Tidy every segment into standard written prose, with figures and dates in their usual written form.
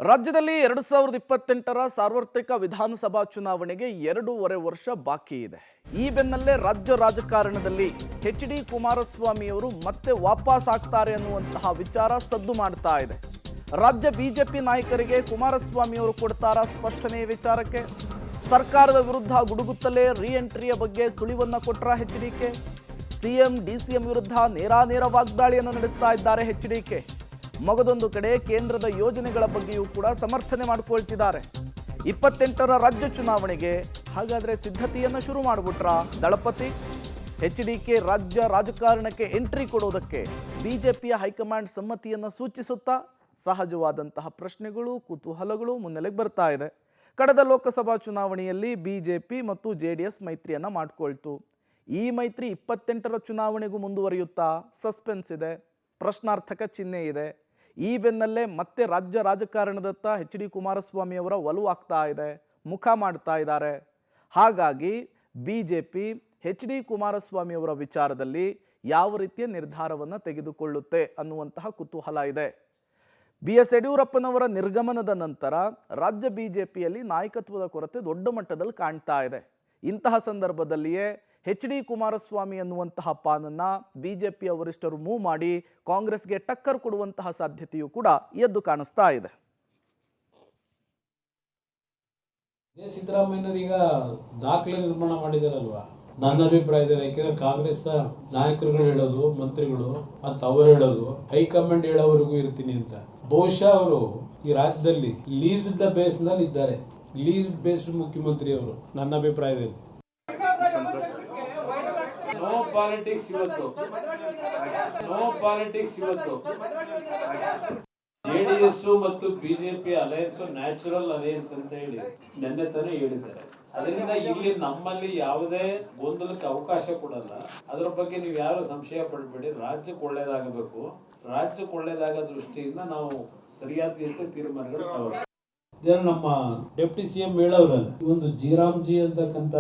ರಾಜ್ಯದಲ್ಲಿ 2028ರ ಸಾರ್ವತ್ರಿಕ ವಿಧಾನಸಭಾ ಚುನಾವಣೆಗೆ 2.5 ವರ್ಷ ಬಾಕಿ ಇದೆ. ಈ ಬೆನ್ನಲ್ಲೇ ರಾಜ್ಯ ರಾಜಕಾರಣದಲ್ಲಿ ಎಚ್.ಡಿ. ಕುಮಾರಸ್ವಾಮಿಯವರು ಮತ್ತೆ ವಾಪಸ್ ಆಗ್ತಾರೆ ಅನ್ನುವಂತಹ ವಿಚಾರ ಸದ್ದು ಮಾಡ್ತಾ ಇದೆ. ರಾಜ್ಯ ಬಿಜೆಪಿ ನಾಯಕರಿಗೆ ಕುಮಾರಸ್ವಾಮಿಯವರು ಕೊಡ್ತಾರಾ ಸ್ಪಷ್ಟನೆ ವಿಚಾರಕ್ಕೆ? ಸರ್ಕಾರದ ವಿರುದ್ಧ ಗುಡುಗುತ್ತಲೇ ರೀಎಂಟ್ರಿಯ ಬಗ್ಗೆ ಸುಳಿವನ್ನ ಕೊಟ್ರ ಎಚ್.ಡಿ.ಕೆ? ಸಿಎಂ ಡಿಸಿಎಂ ವಿರುದ್ಧ ನೇರ ವಾಗ್ದಾಳಿಯನ್ನು ನಡೆಸ್ತಾ ಇದ್ದಾರೆ ಎಚ್.ಡಿ.ಕೆ. ಮಗದೊಂದು ಕಡೆ ಕೇಂದ್ರದ ಯೋಜನೆಗಳ ಬಗ್ಗೆಯೂ ಕೂಡ ಸಮರ್ಥನೆ ಮಾಡಿಕೊಳ್ತಿದ್ದಾರೆ. 28ರ ರಾಜ್ಯ ಚುನಾವಣೆಗೆ ಹಾಗಾದ್ರೆ ಸಿದ್ಧತೆಯನ್ನು ಶುರು ಮಾಡಿಬಿಟ್ರ ದಳಪತಿ? ಎಚ್.ಡಿ.ಕೆ ರಾಜ್ಯ ರಾಜಕಾರಣಕ್ಕೆ ಎಂಟ್ರಿ ಕೊಡೋದಕ್ಕೆ ಬಿಜೆಪಿಯ ಹೈಕಮಾಂಡ್ ಸಮ್ಮತಿಯನ್ನು ಸೂಚಿಸುತ್ತಾ? ಸಹಜವಾದಂತಹ ಪ್ರಶ್ನೆಗಳು, ಕುತೂಹಲಗಳು ಮುನ್ನೆಲೆಗೆ ಬರ್ತಾ ಇದೆ. ಕಳೆದ ಲೋಕಸಭಾ ಚುನಾವಣೆಯಲ್ಲಿ ಬಿಜೆಪಿ ಮತ್ತು ಜೆಡಿಎಸ್ ಮೈತ್ರಿಯನ್ನು ಮಾಡಿಕೊಳ್ತು. ಈ ಮೈತ್ರಿ 28ರ ಚುನಾವಣೆಗೂ ಮುಂದುವರಿಯುತ್ತಾ? ಸಸ್ಪೆನ್ಸ್ ಇದೆ, ಪ್ರಶ್ನಾರ್ಥಕ ಚಿಹ್ನೆ ಇದೆ. ಈ ಬೆನ್ನಲ್ಲೇ ಮತ್ತೆ ರಾಜ್ಯ ರಾಜಕಾರಣದತ್ತ ಎಚ್.ಡಿ. ಕುಮಾರಸ್ವಾಮಿ ಅವರ ಒಲವು ಆಗ್ತಾ ಇದೆ, ಮುಖ ಮಾಡ್ತಾ ಇದ್ದಾರೆ. ಹಾಗಾಗಿ ಬಿಜೆಪಿ ಎಚ್.ಡಿ. ಕುಮಾರಸ್ವಾಮಿ ಅವರ ವಿಚಾರದಲ್ಲಿ ಯಾವ ರೀತಿಯ ನಿರ್ಧಾರವನ್ನು ತೆಗೆದುಕೊಳ್ಳುತ್ತೆ ಅನ್ನುವಂತಹ ಕುತೂಹಲ ಇದೆ. ಬಿ.ಎಸ್. ಯಡಿಯೂರಪ್ಪನವರ ನಿರ್ಗಮನದ ನಂತರ ರಾಜ್ಯ ಬಿಜೆಪಿಯಲ್ಲಿ ನಾಯಕತ್ವದ ಕೊರತೆ ದೊಡ್ಡ ಮಟ್ಟದಲ್ಲಿ ಕಾಣ್ತಾ ಇದೆ. ಇಂತಹ ಸಂದರ್ಭದಲ್ಲಿಯೇ ಎಚ್.ಡಿ. ಕುಮಾರಸ್ವಾಮಿ ಅನ್ನುವಂತಹ ಪಾನನ್ನ ಬಿಜೆಪಿಯ ವರಿಷ್ಠರು ಮೂವ್ ಮಾಡಿ ಕಾಂಗ್ರೆಸ್ಗೆ ಟಕ್ಕರ್ ಕೊಡುವಂತಹ ಸಾಧ್ಯತೆಯೂ ಕೂಡ ಎದ್ದು ಕಾಣಿಸ್ತಾ ಇದೆ. ಸಿದ್ದರಾಮಯ್ಯನವರು ಈಗ ದಾಖಲೆ ನಿರ್ಮಾಣ ಮಾಡಿದಾರಲ್ವಾ, ನನ್ನ ಅಭಿಪ್ರಾಯದಲ್ಲಿ. ಯಾಕೆಂದ್ರೆ ಕಾಂಗ್ರೆಸ್ ನಾಯಕರುಗಳು ಹೇಳೋದು, ಮಂತ್ರಿಗಳು ಮತ್ತು ಅವರು ಹೇಳೋದು, ಹೈಕಮಾಂಡ್ ಹೇಳೋವರೆಗೂ ಇರ್ತೀನಿ ಅಂತ. ಬಹುಶಃ ಅವರು ಈ ರಾಜ್ಯದಲ್ಲಿ ಲೀಸ್ಡ್ ಬೇಸ್ ನಲ್ಲಿ ಇದ್ದಾರೆ. ಲೀಸ್ಡ್ ಬೇಸ್ಡ್ ಮುಖ್ಯಮಂತ್ರಿ ಅವರು, ನನ್ನ ಅಭಿಪ್ರಾಯದಲ್ಲಿ. ನೋ ಪಾಲಿಟಿಕ್ಸ್ ಇವತ್ತು. ಜೆಡಿಎಸ್ ಮತ್ತು ಬಿಜೆಪಿ ಅಲಯನ್ಸ್ ನ್ಯಾಚುರಲ್ ಅಲಯನ್ಸ್ ಅಂತ ಹೇಳಿ ನಿನ್ನೆ ತಾನೇ ಹೇಳಿದ್ದಾರೆ. ಅದರಿಂದ ಇಲ್ಲಿ ನಮ್ಮಲ್ಲಿ ಯಾವುದೇ ಗೊಂದಲಕ್ಕೆ ಅವಕಾಶ ಕೊಡಲ್ಲ. ಅದರ ಬಗ್ಗೆ ನೀವು ಯಾರು ಸಂಶಯ ಪಡಬೇಡಿ. ರಾಜ್ಯಕ್ಕೆ ಒಳ್ಳೇದಾಗಬೇಕು. ರಾಜ್ಯಕ್ಕೆ ಒಳ್ಳೇದಾಗೋ ದೃಷ್ಟಿಯಿಂದ ನಾವು ಸರಿಯಾದ ರೀತಿಯ ತೀರ್ಮಾನಗಳು ತಗೊಳ್ಳಿ. ನಮ್ಮ ಡೆಪ್ಟಿ ಸಿಎಂ ಹೇಳೋರಲ್ಲ, ಈ ಒಂದು ಜಿ ಅಂತಕ್ಕಂಥ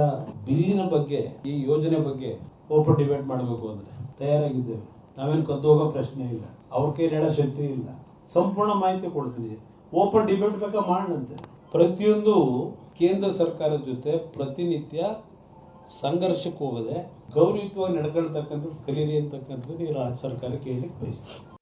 ಬಿಲ್ಲಿನ ಬಗ್ಗೆ, ಈ ಯೋಜನೆ ಬಗ್ಗೆ ಓಪನ್ ಡಿಬೇಟ್ ಮಾಡಬೇಕು ಅಂದ್ರೆ ತಯಾರಾಗಿದ್ದೇವೆ. ನಾವೇನು ಕದ್ದು ಹೋಗೋ ಪ್ರಶ್ನೆ ಇಲ್ಲ, ಅವ್ರ ಕೈ ಹೇಳೋ ಶಕ್ತಿ ಇಲ್ಲ. ಸಂಪೂರ್ಣ ಮಾಹಿತಿ ಕೊಡ್ತೀನಿ. ಓಪನ್ ಡಿಬೇಟ್ ಬೇಕಾ ಮಾಡಂತೆ. ಪ್ರತಿಯೊಂದು ಕೇಂದ್ರ ಸರ್ಕಾರದ ಜೊತೆ ಪ್ರತಿನಿತ್ಯ ಸಂಘರ್ಷಕ್ಕೆ ಹೋಗದೆ ಗೌರವಯುತವಾಗಿ ನಡ್ಕೊಳ್ತಕ್ಕಂಥದ್ದು ಕಲೀರಿ ಅಂತಕ್ಕಂಥದ್ದು ಈ ರಾಜ್ಯ ಸರ್ಕಾರಕ್ಕೆ ಹೇಳಲಿಕ್ಕೆ ಬಯಸ್ತೀನಿ.